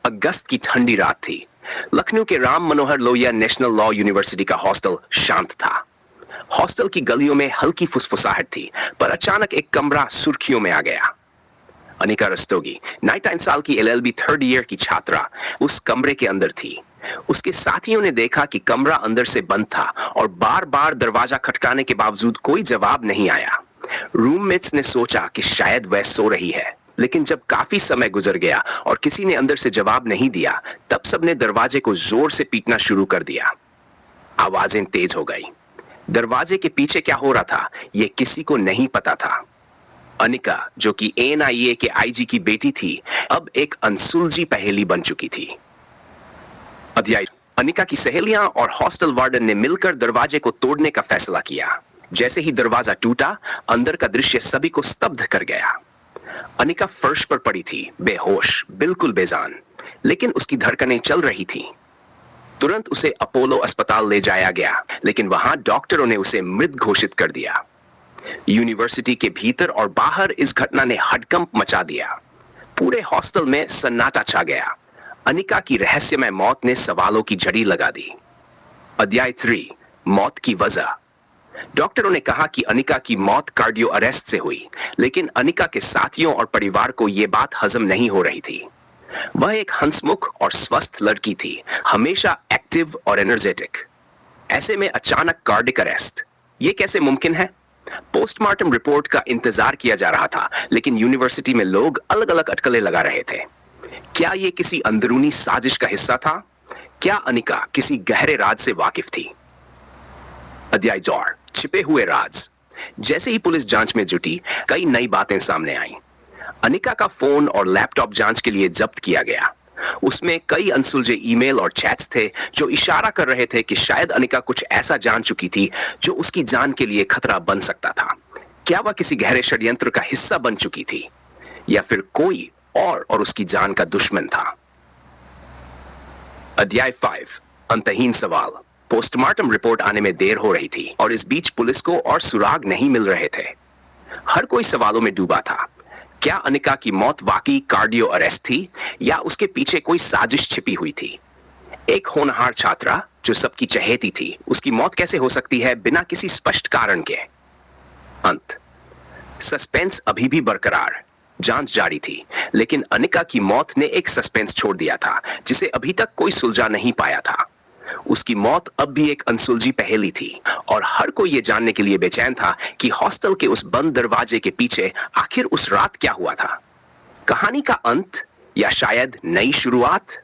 अगस्त की ठंडी रात थी। लखनऊ के Ram Manohar Lohia national law university का हॉस्टल शांत था। हॉस्टल की गलियों में हल्की फुसफुसाहट थी, पर अचानक एक कमरा सुर्खियों में आ गया। अनिका रस्तोगी, 19 साल की एलएलबी थर्ड ईयर की छात्रा, उस कमरे के अंदर थी। उसके साथियों ने देखा कि कमरा अंदर से बंद था और बार बार दरवाजा खटकाने के बावजूद कोई जवाब नहीं आया। रूममेट्स ने सोचा कि शायद वह सो रही है, लेकिन जब काफी समय गुजर गया और किसी ने अंदर से जवाब नहीं दिया, तब सबने दरवाजे को जोर से पीटना शुरू कर दिया। आवाजें तेज हो गई। दरवाजे के पीछे क्या हो रहा था, यह किसी को नहीं पता था। अनिका, जो कि एनआईए के आईजी की बेटी थी, अब एक अनसुलझी पहेली बन चुकी थी। अध्याय। अनिका की सहेलियां और हॉस्टल वार्डन ने मिलकर दरवाजे को तोड़ने का फैसला किया। जैसे ही दरवाजा टूटा, अंदर का दृश्य सभी को स्तब्ध कर गया। अनिका फर्श पर पड़ी थी, बेहोश, बिल्कुल बेजान, लेकिन उसकी धड़कनें चल रही थीं। तुरंत उसे अपोलो अस्पताल ले जाया गया, लेकिन वहां डॉक्टरों ने उसे मृत घोषित कर दिया। यूनिवर्सिटी के भीतर और बाहर इस घटना ने हड़कंप मचा दिया। पूरे हॉस्टल में सन्नाटा छा गया। अनिका की रहस्यमय मौत ने सवालों की झड़ी लगा दी। अध्याय 3, मौत की वजह। डॉक्टरों ने कहा कि अनिका की मौत कार्डियो अरेस्ट से हुई, लेकिन अनिका के साथियों और परिवार को यह बात हजम नहीं हो रही थी। वह एक हंसमुख और स्वस्थ लड़की थी, हमेशा एक्टिव और एनर्जेटिक। ऐसे में अचानक कार्डिक अरेस्ट, यह कैसे मुमकिन है? पोस्टमार्टम रिपोर्ट का इंतजार किया जा रहा था, लेकिन यूनिवर्सिटी में लोग अलग अलग अटकलें लगा रहे थे। क्या यह किसी अंदरूनी साजिश का हिस्सा था? क्या अनिका किसी गहरे राज से वाकिफ थी? अध्याय 4, छिपे हुए राज। जैसे ही पुलिस जांच में जुटी, कई नई बातें सामने आईं। अनिका का फोन और लैपटॉप जांच के लिए जब्त किया गया। उसमें कई अनसुलझे ईमेल और चैट्स थे जो इशारा कर रहे थे कि शायद अनिका कुछ ऐसा जान चुकी थी जो उसकी जान के लिए खतरा बन सकता था। क्या वह किसी गहरे षड्यंत्र का हिस्सा बन चुकी थी, या फिर कोई और उसकी जान का दुश्मन था? अध्याय 5, अंतहीन सवाल। पोस्टमार्टम रिपोर्ट आने में देर हो रही थी और इस बीच पुलिस को और सुराग नहीं मिल रहे थे। हर कोई सवालों में डूबा था। क्या अनिका की मौत वाकई कार्डियो अरेस्ट थी, या उसके पीछे कोई साजिश छिपी हुई थी? एक होनहार छात्रा जो सबकी चहेती थी, उसकी मौत कैसे हो सकती है बिना किसी स्पष्ट कारण के? अंत। सस्पेंस अभी भी बरकरार, जांच जारी थी, लेकिन अनिका की मौत ने एक सस्पेंस छोड़ दिया था जिसे अभी तक कोई सुलझा नहीं पाया था। उसकी मौत अब भी एक अनसुलझी पहेली थी और हर कोई ये जानने के लिए बेचैन था कि हॉस्टल के उस बंद दरवाजे के पीछे आखिर उस रात क्या हुआ था। कहानी का अंत, या शायद नई शुरुआत?